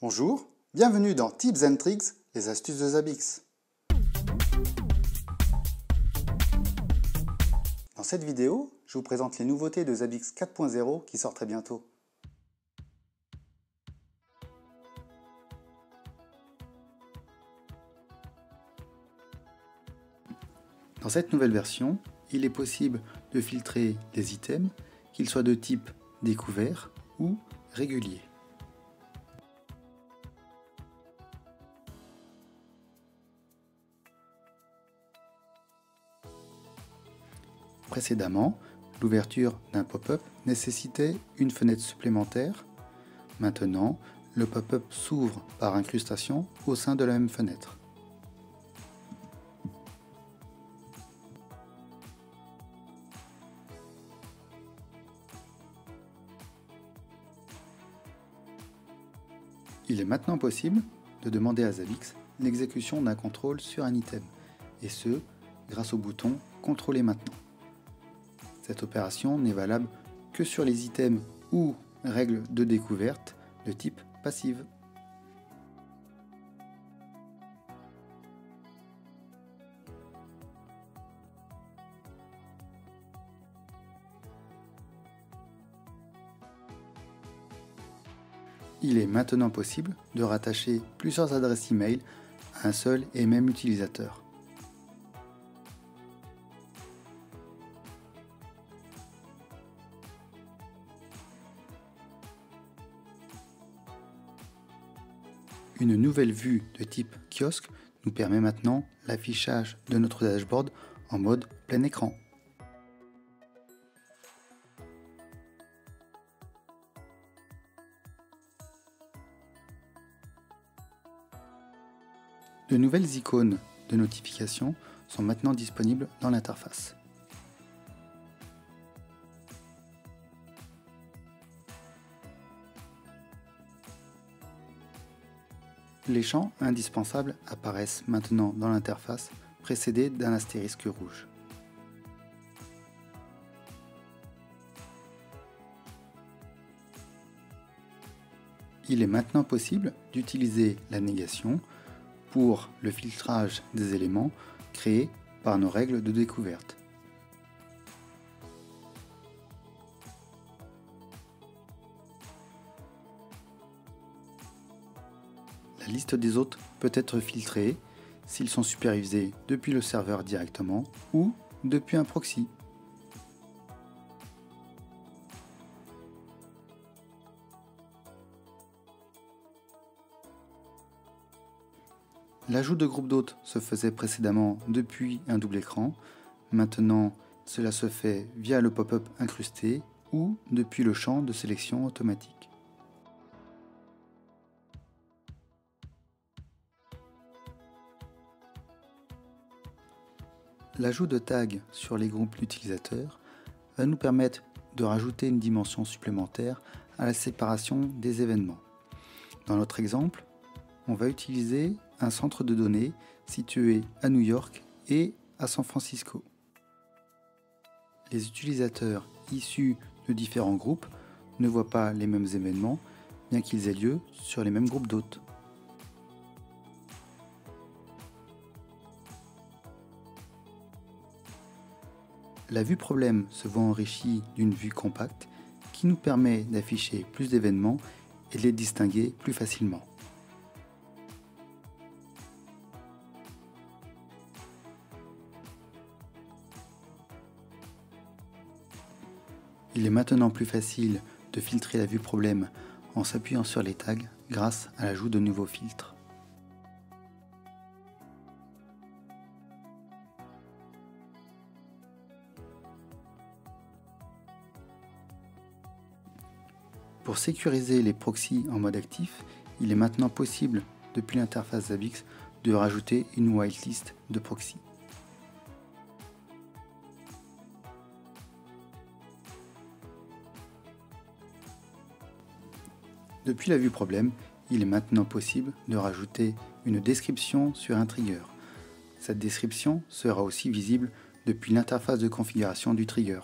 Bonjour, bienvenue dans Tips and Tricks, les astuces de Zabbix. Dans cette vidéo, je vous présente les nouveautés de Zabbix 4.0 qui sortent très bientôt. Dans cette nouvelle version, il est possible de filtrer les items, qu'ils soient de type découvert ou régulier. Précédemment, l'ouverture d'un pop-up nécessitait une fenêtre supplémentaire. Maintenant, le pop-up s'ouvre par incrustation au sein de la même fenêtre. Il est maintenant possible de demander à Zabbix l'exécution d'un contrôle sur un item, et ce, grâce au bouton « Contrôler maintenant ». Cette opération n'est valable que sur les items ou règles de découverte de type passive. Il est maintenant possible de rattacher plusieurs adresses email à un seul et même utilisateur. Une nouvelle vue de type kiosque nous permet maintenant l'affichage de notre dashboard en mode plein écran. De nouvelles icônes de notification sont maintenant disponibles dans l'interface. Les champs indispensables apparaissent maintenant dans l'interface, précédés d'un astérisque rouge. Il est maintenant possible d'utiliser la négation pour le filtrage des éléments créés par nos règles de découverte. La liste des hôtes peut être filtrée s'ils sont supervisés depuis le serveur directement ou depuis un proxy. L'ajout de groupes d'hôtes se faisait précédemment depuis un double écran. Maintenant, cela se fait via le pop-up incrusté ou depuis le champ de sélection automatique. L'ajout de tags sur les groupes d'utilisateurs va nous permettre de rajouter une dimension supplémentaire à la séparation des événements. Dans notre exemple, on va utiliser un centre de données situé à New York et à San Francisco. Les utilisateurs issus de différents groupes ne voient pas les mêmes événements, bien qu'ils aient lieu sur les mêmes groupes d'hôtes. La vue problème se voit enrichie d'une vue compacte qui nous permet d'afficher plus d'événements et de les distinguer plus facilement. Il est maintenant plus facile de filtrer la vue problème en s'appuyant sur les tags grâce à l'ajout de nouveaux filtres. Pour sécuriser les proxys en mode actif, il est maintenant possible, depuis l'interface Zabbix, de rajouter une whitelist de proxy. Depuis la vue problème, il est maintenant possible de rajouter une description sur un trigger. Cette description sera aussi visible depuis l'interface de configuration du trigger.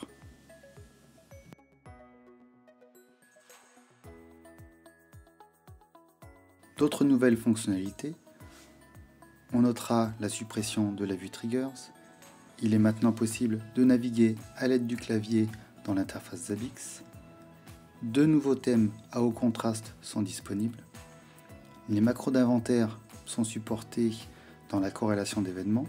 D'autres nouvelles fonctionnalités, on notera la suppression de la vue Triggers. Il est maintenant possible de naviguer à l'aide du clavier dans l'interface Zabbix. 2 nouveaux thèmes à haut contraste sont disponibles. Les macros d'inventaire sont supportés dans la corrélation d'événements.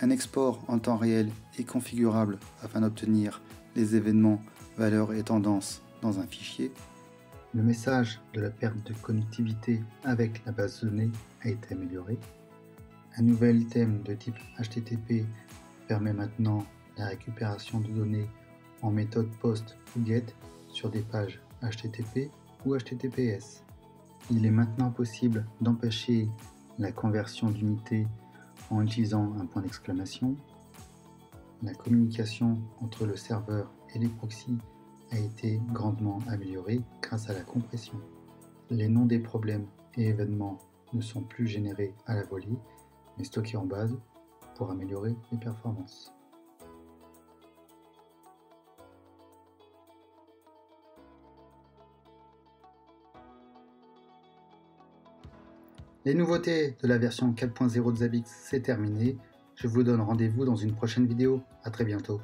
Un export en temps réel est configurable afin d'obtenir les événements, valeurs et tendances dans un fichier. Le message de la perte de connectivité avec la base de données a été amélioré. Un nouvel thème de type HTTP permet maintenant la récupération de données en méthode POST ou GET sur des pages HTTP ou HTTPS. Il est maintenant possible d'empêcher la conversion d'unités en utilisant un point d'exclamation. La communication entre le serveur et les proxys a été grandement améliorée grâce à la compression. Les noms des problèmes et événements ne sont plus générés à la volée, mais stockés en base pour améliorer les performances. Les nouveautés de la version 4.0 de Zabbix, c'est terminé. Je vous donne rendez-vous dans une prochaine vidéo. À très bientôt.